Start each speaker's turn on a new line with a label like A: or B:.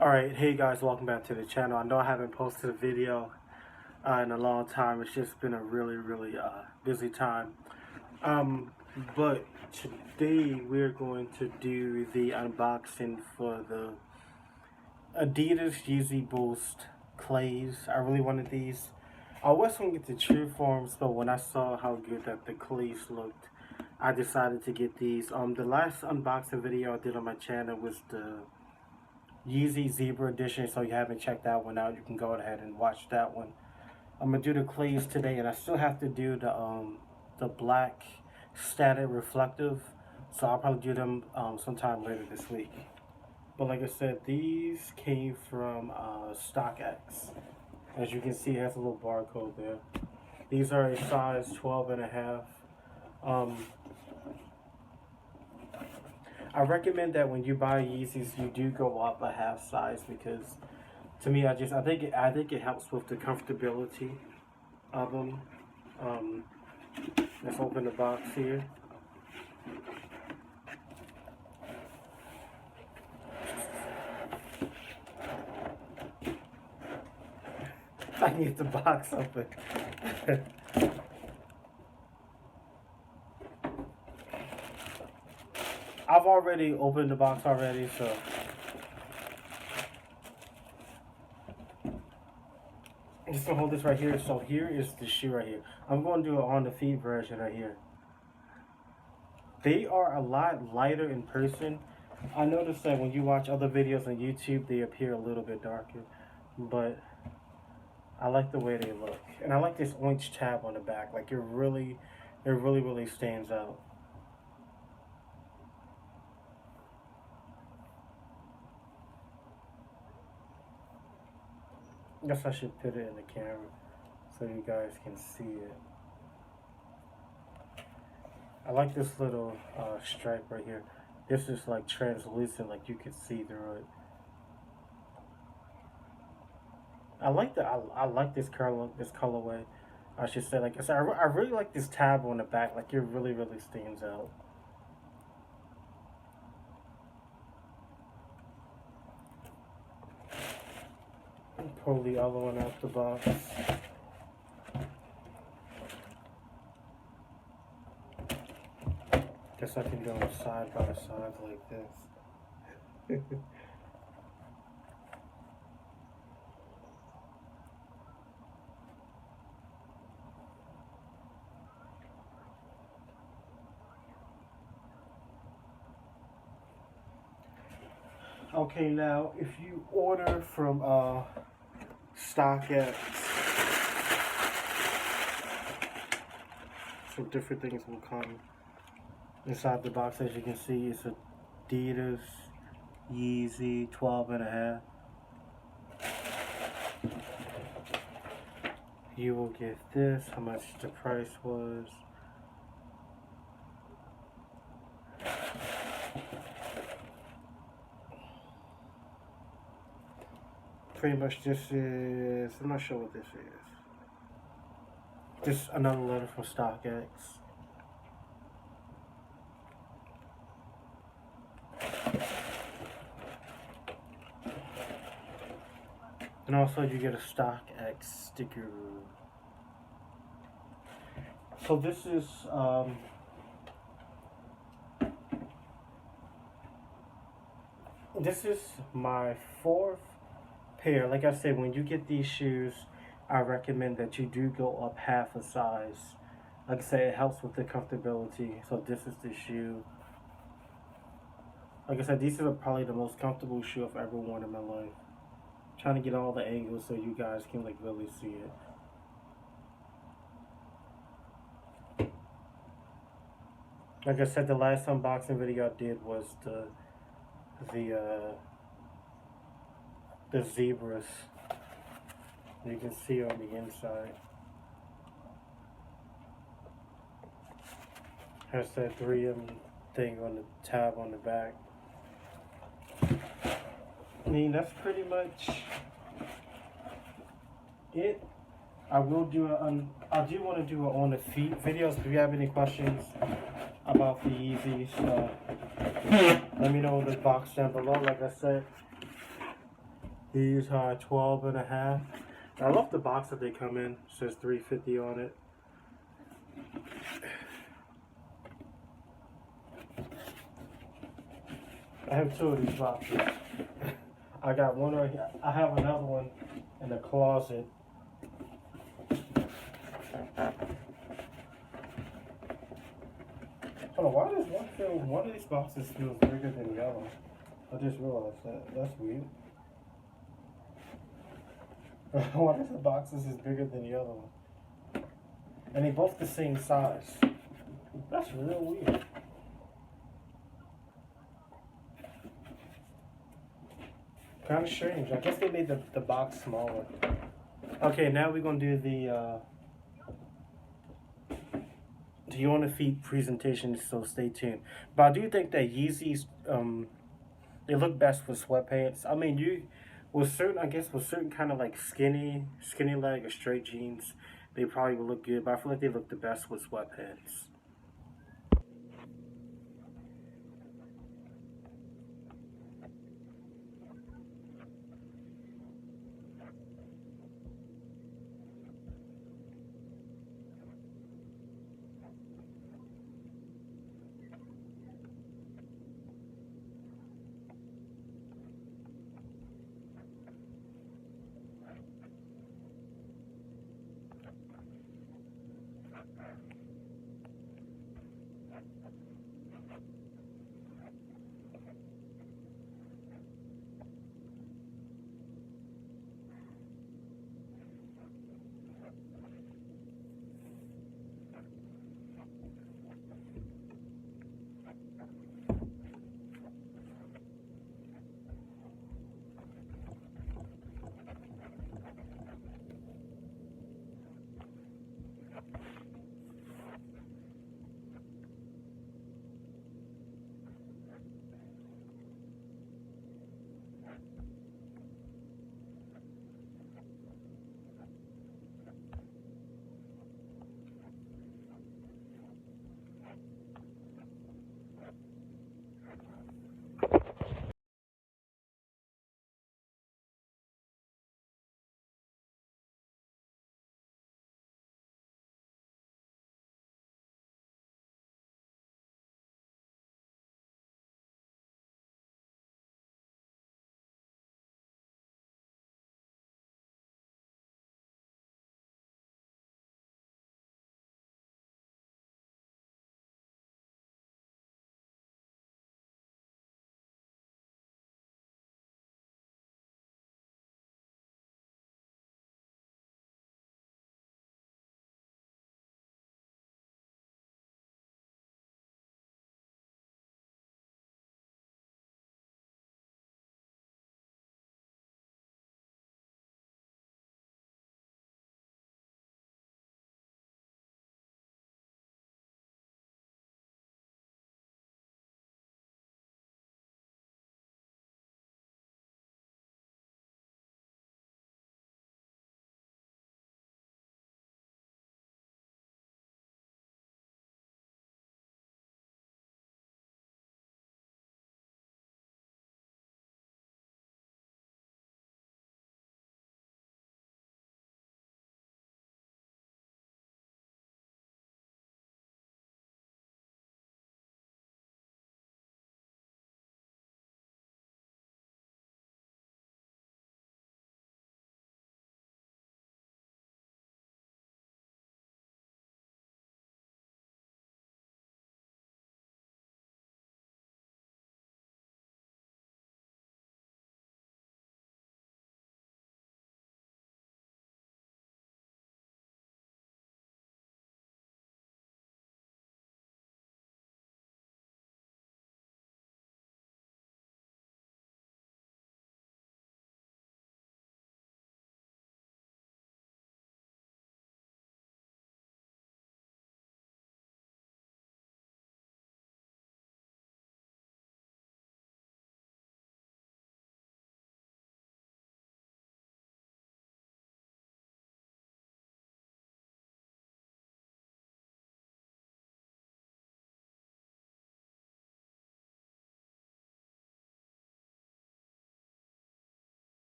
A: Alright, hey guys, welcome back to the channel. I know I haven't posted a video in a long time. It's just been a really busy time. But today we're going to do the unboxing for the Adidas Yeezy Boost clays. I really wanted these. I was going to get the true forms, but when I saw how good that the clays looked, I decided to get these. The last unboxing video I did on my channel was the Yeezy Zebra Edition, so if you haven't checked that one out, you can go ahead and watch that one. I'm gonna do the clays today, and I still have to do the black static reflective, so I'll probably do them sometime later this week. But like I said, these came from StockX. As you can see, it has a little barcode there. These are a size 12 and a half. I recommend that when you buy Yeezys, you do go up a half size, because to me, I think it helps with the comfortability of them. Let's open the box here. I can get the box open. I've already opened the box already, so I'm just gonna hold this right here. So here is the shoe right here. I'm going to do it on the feet version right here. They are a lot lighter in person. I noticed that when you watch other videos on YouTube, they appear a little bit darker, but I like the way they look, and I like this orange tab on the back. Like it really stands out. I guess I should put it in the camera so you guys can see it. I like this little stripe right here. This is like translucent, like you can see through it. I like this colorway. I should say, like I said, I really like this tab on the back. Like it really stands out. Pull the other one out the box. Guess I can go side by side like this. Okay, now if you order from StockX, some different things will come inside the box. As you can see, it's Adidas Yeezy 12 and a half. You will get this, how much the price was. Pretty much this is, I'm not sure what this is. Just another letter from StockX. And also you get a StockX sticker. So this is my fourth pair. Like I said, when you get these shoes, I recommend that you do go up half a size. Like I said, it helps with the comfortability. So this is the shoe. Like I said, these are probably the most comfortable shoe I've ever worn in my life. I'm trying to get all the angles so you guys can like really see it. Like I said, the last unboxing video I did was the zebras. You can see on the inside. Has that 3M thing on the tab on the back. I mean, that's pretty much it. I will do I do want to do a on the feet videos. If you have any questions about the Yeezys, let me know in the box down below. Like I said, these are 12 and a half. I love the box that they come in. It says 350 on it. I have two of these boxes. I got one right here. I have another one in the closet. Hold on, why does one of these boxes feels bigger than the other? I just realized that. That's weird. One of the boxes is bigger than the other one. And they both the same size. That's real weird. Kind of strange. I guess they made the box smaller. Okay, now we're going to do the on the feet presentation, so stay tuned. But I do think that Yeezys, they look best with sweatpants. I mean, with certain kind of like skinny leg or straight jeans, they probably would look good. But I feel like they look the best with sweatpants.